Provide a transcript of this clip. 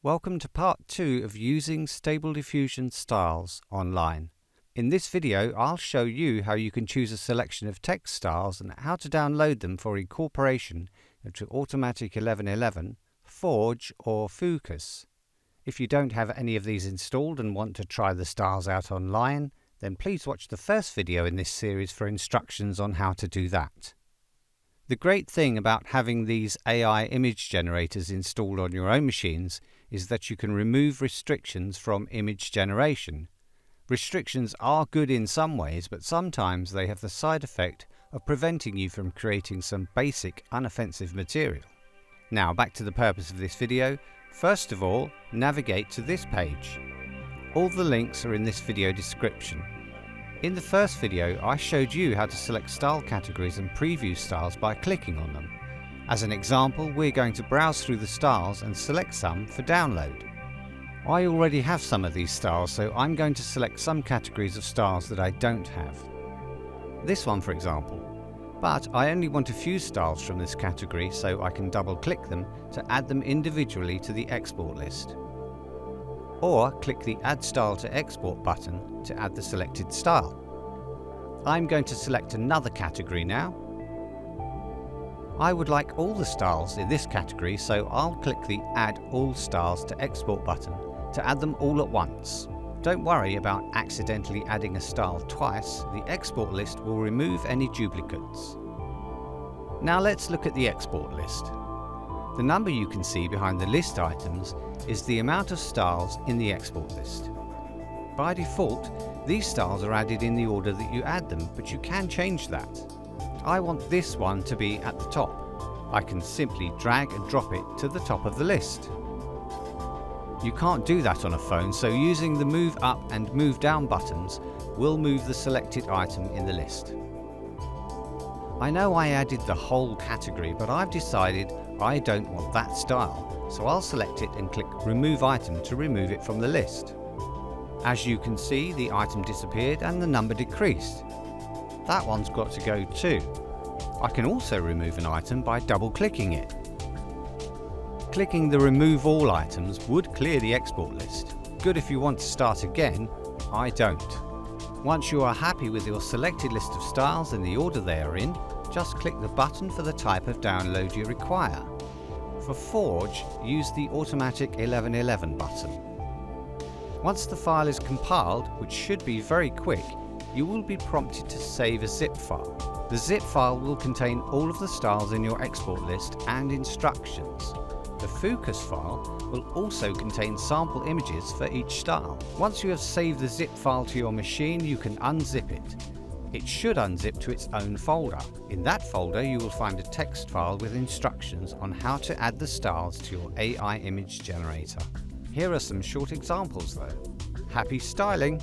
Welcome to part 2 of using Stable Diffusion styles online. In this video, I'll show you how you can choose a selection of text styles and how to download them for incorporation into Automatic 1111, Forge or Focus. If you don't have any of these installed and want to try the styles out online, then please watch the first video in this series for instructions on how to do that. The great thing about having these AI image generators installed on your own machines is that you can remove restrictions from image generation. Restrictions are good in some ways, but sometimes they have the side effect of preventing you from creating some basic, unoffensive material. Now back to the purpose of this video. First of all, navigate to this page. All the links are in this video description. In the first video, I showed you how to select style categories and preview styles by clicking on them. As an example, we're going to browse through the styles and select some for download. I already have some of these styles, so I'm going to select some categories of styles that I don't have. This one, for example. But I only want a few styles from this category, so I can double-click them to add them individually to the export list. Or click the Add Style to Export button to add the selected style. I'm going to select another category now. I would like all the styles in this category, so I'll click the Add All Styles to Export button to add them all at once. Don't worry about accidentally adding a style twice, the export list will remove any duplicates. Now let's look at the export list. The number you can see behind the list items is the amount of styles in the export list. By default, these styles are added in the order that you add them, but you can change that. I want this one to be at the top. I can simply drag and drop it to the top of the list. You can't do that on a phone, so using the Move Up and Move Down buttons will move the selected item in the list. I know I added the whole category, but I've decided I don't want that style, so I'll select it and click Remove Item to remove it from the list. As you can see, the item disappeared and the number decreased. That one's got to go too. I can also remove an item by double-clicking it. Clicking the Remove All items would clear the export list. Good if you want to start again, I don't. Once you are happy with your selected list of styles and the order they are in, just click the button for the type of download you require. For Forge, use the Automatic 1111 button. Once the file is compiled, which should be very quick, you will be prompted to save a zip file. The zip file will contain all of the styles in your export list and instructions. The Focus file will also contain sample images for each style. Once you have saved the zip file to your machine, you can unzip it. It should unzip to its own folder. In that folder, you will find a text file with instructions on how to add the styles to your AI image generator. Here are some short examples though. Happy styling!